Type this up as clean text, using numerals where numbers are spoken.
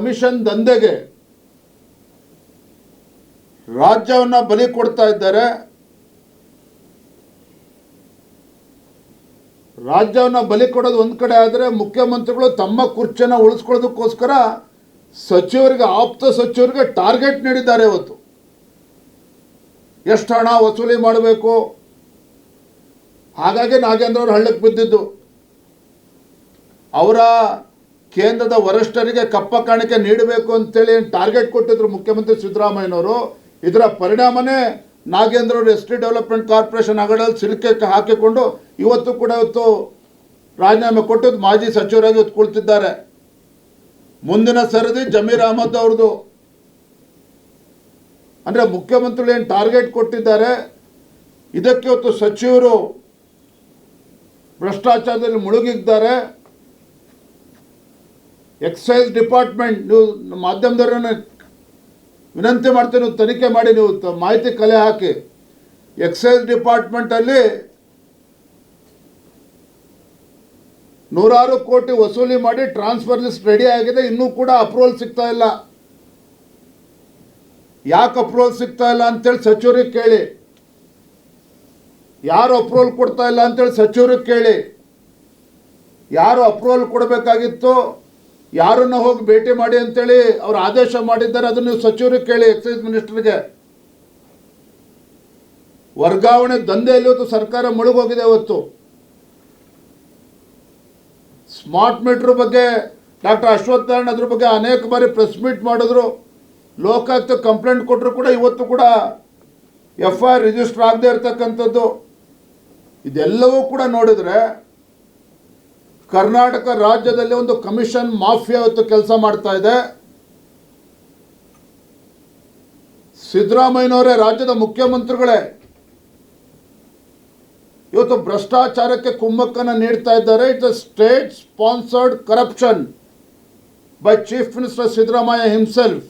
Commission ದಂಧೆಗೆ ರಾಜ್ಯವನ್ನು ಬಲಿ ಕೊಡ್ತಾ ಇದ್ದಾರೆ. ರಾಜ್ಯವನ್ನು ಬಲಿ ಕೊಡೋದು ಒಂದು ಕಡೆ ಆದರೆ, ಮುಖ್ಯಮಂತ್ರಿಗಳು ತಮ್ಮ ಕುರ್ಚಿಯನ್ನು ಉಳಿಸ್ಕೊಳ್ಳೋದಕ್ಕೋಸ್ಕರ ಸಚಿವರಿಗೆ, ಆಪ್ತ ಸಚಿವರಿಗೆ ಟಾರ್ಗೆಟ್ ನೀಡಿದ್ದಾರೆ. ಇವತ್ತು ಎಷ್ಟು ಹಣ ವಸೂಲಿ ಮಾಡಬೇಕು, ಹಾಗಾಗಿ ನಾಗೇಂದ್ರ ಅವರು ಹಳ್ಳಕ್ಕೆ ಬಿದ್ದಿದ್ದು. ಅವರ ಕೇಂದ್ರದ ವರಿಷ್ಠರಿಗೆ ಕಪ್ಪ ಕಾಣಿಕೆ ನೀಡಬೇಕು ಅಂತೇಳಿ ಟಾರ್ಗೆಟ್ ಕೊಟ್ಟಿದ್ರು ಮುಖ್ಯಮಂತ್ರಿ ಸಿದ್ದರಾಮಯ್ಯನವರು. ಇದರ ಪರಿಣಾಮನೇ ನಾಗೇಂದ್ರ ಅವರು ಎಸ್ ಟಿ ಡೆವಲಪ್ಮೆಂಟ್ ಕಾರ್ಪೊರೇಷನ್ ಹಗಡಲ್ಲಿ ಸಿಲುಕೆ ಹಾಕಿಕೊಂಡು ಇವತ್ತು ರಾಜೀನಾಮೆ ಕೊಟ್ಟು ಮಾಜಿ ಸಚಿವರಾಗಿ ಇವತ್ತು ಕುಳಿತಿದ್ದಾರೆ. ಮುಂದಿನ ಸರದಿ ಜಮೀರ್ ಅಹಮದ್ ಅವ್ರದ್ದು. ಅಂದರೆ ಮುಖ್ಯಮಂತ್ರಿಗಳು ಏನು ಟಾರ್ಗೆಟ್ ಕೊಟ್ಟಿದ್ದಾರೆ, ಇದಕ್ಕೆ ಇವತ್ತು ಸಚಿವರು ಭ್ರಷ್ಟಾಚಾರದಲ್ಲಿ ಮುಳುಗಿದ್ದಾರೆ. ಎಕ್ಸೈಸ್ ಡಿಪಾರ್ಟ್ಮೆಂಟ್, ನೀವು ಮಾಧ್ಯಮದವರನ್ನು ವಿನಂತಿ ಮಾಡ್ತೀನಿ, ನೀವು ತನಿಖೆ ಮಾಡಿ, ನೀವು ಮಾಹಿತಿ ಕಲೆ ಹಾಕಿ. ಎಕ್ಸೈಸ್ ಡಿಪಾರ್ಟ್ಮೆಂಟಲ್ಲಿ ನೂರಾರು ಕೋಟಿ ವಸೂಲಿ ಮಾಡಿ ಟ್ರಾನ್ಸ್ಫರ್ ಲಿಸ್ಟ್ ರೆಡಿ ಆಗಿದೆ, ಇನ್ನೂ ಕೂಡ ಅಪ್ರೂವಲ್ ಸಿಗ್ತಾ ಇಲ್ಲ. ಯಾಕೆ ಅಪ್ರೂವಲ್ ಸಿಗ್ತಾ ಇಲ್ಲ ಅಂತೇಳಿ ಸಚಿವರಿಗೆ ಕೇಳಿ. ಯಾರು ಅಪ್ರೂವಲ್ ಕೊಡ್ತಾ ಇಲ್ಲ ಅಂತೇಳಿ ಸಚಿವರಿಗೆ ಕೇಳಿ. ಯಾರು ಅಪ್ರೂವಲ್ ಕೊಡಬೇಕಾಗಿತ್ತು, ಯಾರನ್ನ ಹೋಗಿ ಭೇಟಿ ಮಾಡಿ ಅಂತೇಳಿ ಅವರು ಆದೇಶ ಮಾಡಿದ್ದಾರೆ, ಅದನ್ನು ನೀವು ಸಚಿವರಿಗೆ ಕೇಳಿ, ಎಕ್ಸೈಸ್ ಮಿನಿಸ್ಟರ್ಗೆ. ವರ್ಗಾವಣೆ ದಂಧೆಯಲ್ಲಿ ಇವತ್ತು ಸರ್ಕಾರ ಮುಳುಗೋಗಿದೆ. ಇವತ್ತು ಸ್ಮಾರ್ಟ್ ಮೀಟರ್ ಬಗ್ಗೆ ಡಾಕ್ಟರ್ ಅಶ್ವಥ್ ನಾರಾಯಣ್ ಅದ್ರ ಬಗ್ಗೆ ಅನೇಕ ಬಾರಿ ಪ್ರೆಸ್ ಮೀಟ್ ಮಾಡಿದ್ರು, ಲೋಕಾಯುಕ್ತ ಕಂಪ್ಲೇಂಟ್ ಕೊಟ್ಟರು ಕೂಡ ಇವತ್ತು ಕೂಡ FIR ರಿಜಿಸ್ಟರ್ ಆಗದೆ ಇರತಕ್ಕಂಥದ್ದು. ಇದೆಲ್ಲವೂ ಕೂಡ ನೋಡಿದ್ರೆ ಕರ್ನಾಟಕ ರಾಜ್ಯದಲ್ಲಿ ಒಂದು ಕಮಿಷನ್ ಮಾಫಿಯಾ ಇವತ್ತು ಕೆಲಸ ಮಾಡ್ತಾ ಇದೆ. ಸಿದ್ದರಾಮಯ್ಯನವರೇ ರಾಜ್ಯದ ಮುಖ್ಯಮಂತ್ರಿಗಳೇ ಇವತ್ತು ಭ್ರಷ್ಟಾಚಾರಕ್ಕೆ ಕುಮ್ಮಕ್ಕನ್ನು ನೀಡ್ತಾ ಇದ್ದಾರೆ. It's a state sponsored corruption by chief minister Siddaramaiah himself.